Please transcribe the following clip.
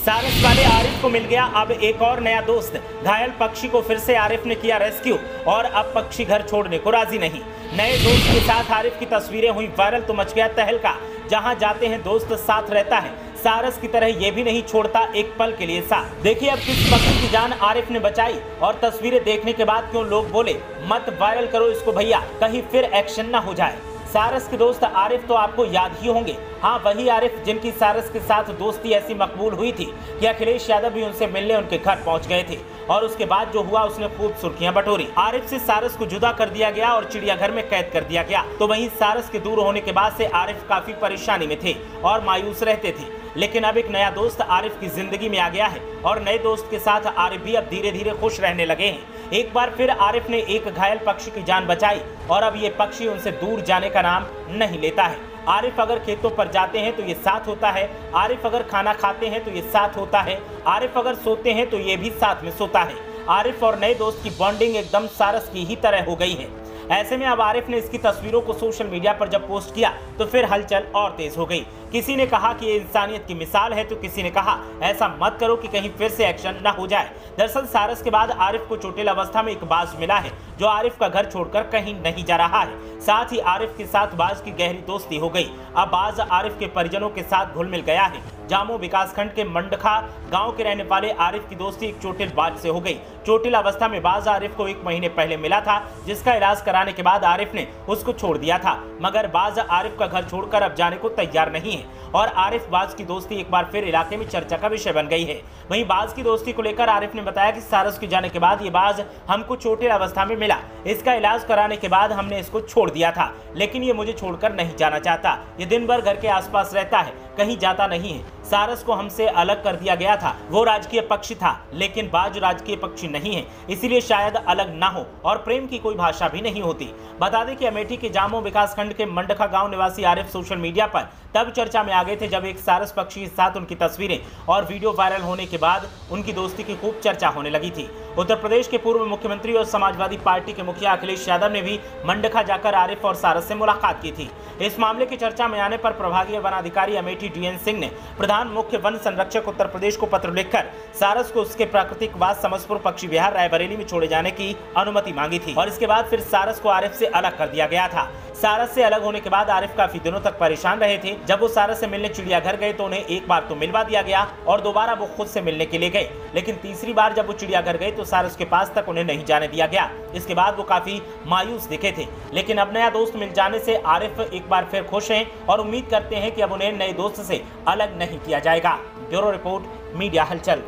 सारस वाले आरिफ को मिल गया अब एक और नया दोस्त। घायल पक्षी को फिर से आरिफ ने किया रेस्क्यू और अब पक्षी घर छोड़ने को राजी नहीं। नए दोस्त के साथ आरिफ की तस्वीरें हुई वायरल तो मच गया तहलका। जहां जाते हैं दोस्त साथ रहता है। सारस की तरह ये भी नहीं छोड़ता एक पल के लिए साथ। देखिए अब किस पक्षी की जान आरिफ ने बचाई और तस्वीरें देखने के बाद क्यों लोग बोले मत वायरल करो इसको भैया, कहीं फिर एक्शन ना हो जाए। सारस के दोस्त आरिफ तो आपको याद ही होंगे। हाँ, वही आरिफ जिनकी सारस के साथ दोस्ती ऐसी मकबूल हुई थी कि अखिलेश यादव भी उनसे मिलने उनके घर पहुंच गए थे और उसके बाद जो हुआ उसने खूब सुर्खियां बटोरी। आरिफ से सारस को जुदा कर दिया गया और चिड़ियाघर में कैद कर दिया गया। तो वहीं सारस के दूर होने के बाद से आरिफ काफी परेशानी में थे और मायूस रहते थे। लेकिन अब एक नया दोस्त आरिफ की जिंदगी में आ गया है और नए दोस्त के साथ आरिफ भी अब धीरे धीरे खुश रहने लगे हैं। एक बार फिर आरिफ ने एक घायल पक्षी की जान बचाई और अब ये पक्षी उनसे दूर जाने का नाम नहीं लेता है। आरिफ अगर खेतों पर जाते हैं तो ये साथ होता है, आरिफ अगर खाना खाते हैं तो ये साथ होता है, आरिफ अगर सोते हैं तो ये भी साथ में सोता है। आरिफ और नए दोस्त की बॉन्डिंग एकदम सारस की ही तरह हो गई है। ऐसे में अब आरिफ ने इसकी तस्वीरों को सोशल मीडिया पर जब पोस्ट किया तो फिर हलचल और तेज हो गई। किसी ने कहा कि ये इंसानियत की मिसाल है तो किसी ने कहा ऐसा मत करो कि कहीं फिर से एक्शन न हो जाए। दरअसल सारस के बाद आरिफ को चोटिल अवस्था में एक बाज मिला है जो आरिफ का घर छोड़कर कहीं नहीं जा रहा है। साथ ही आरिफ के साथ बाज की गहरी दोस्ती हो गई। अब बाज आरिफ के परिजनों के साथ घुल मिल गया है। जामो विकासखंड के मंडखा गांव के रहने वाले आरिफ की दोस्ती एक चोटिल बाज से हो गई। चोटिल अवस्था में बाज आरिफ को 1 महीने पहले मिला था, जिसका इलाज कराने के बाद आरिफ ने उसको छोड़ दिया था। मगर बाज आरिफ का घर छोड़कर अब जाने को तैयार नहीं है और आरिफ बाज की दोस्ती एक बार फिर इलाके में चर्चा का विषय बन गई है। वहीं बाज की दोस्ती को लेकर आरिफ ने बताया कि सारस के जाने के बाद ये बाज हमको चोटिल अवस्था में मिला, इसका इलाज कराने के बाद हमने इसको छोड़ दिया था, लेकिन ये मुझे छोड़कर नहीं जाना चाहता। ये दिन भर घर के आसपास रहता है, कहीं जाता नहीं है। सारस को हमसे अलग कर दिया गया था, वो राजकीय पक्षी था, लेकिन बाज राजकीय पक्षी नहीं है, इसीलिए शायद अलग ना हो और प्रेम की कोई भाषा भी नहीं होती। बता दें कि अमेठी के जामो विकासखंड के मंडखा गांव निवासी आरिफ सोशल मीडिया पर तब चर्चा में आ गए थे जब एक सारस पक्षी के साथ उनकी तस्वीरें और वीडियो वायरल होने के बाद उनकी दोस्ती की खूब चर्चा होने लगी थी। उत्तर प्रदेश के पूर्व मुख्यमंत्री और समाजवादी पार्टी के मुखिया अखिलेश यादव ने भी मंडखा जाकर आरिफ और सारस से मुलाकात की थी। इस मामले की चर्चा में आने पर प्रभागीय वन अधिकारी अमेठी डीएन सिंह ने प्रधान मुख्य वन संरक्षक उत्तर प्रदेश को पत्र लिखकर सारस को उसके प्राकृतिक वास समसपुर पक्षी विहार रायबरेली में छोड़े जाने की अनुमति मांगी थी और इसके बाद फिर सारस को आरिफ से अलग कर दिया गया था। सारस से अलग होने के बाद आरिफ काफी दिनों तक परेशान रहे थे। जब वो सारस से मिलने चिड़ियाघर गए तो उन्हें एक बार तो मिलवा दिया गया और दोबारा वो खुद से मिलने के लिए गए, लेकिन तीसरी बार जब वो चिड़ियाघर गए तो सारस के पास तक उन्हें नहीं जाने दिया गया। इसके बाद वो काफी मायूस दिखे थे, लेकिन अब नया दोस्त मिल जाने से आरिफ एक बार फिर खुश हैं और उम्मीद करते हैं कि अब उन्हें नए दोस्त से अलग नहीं किया जाएगा। ब्यूरो रिपोर्ट, मीडिया हलचल।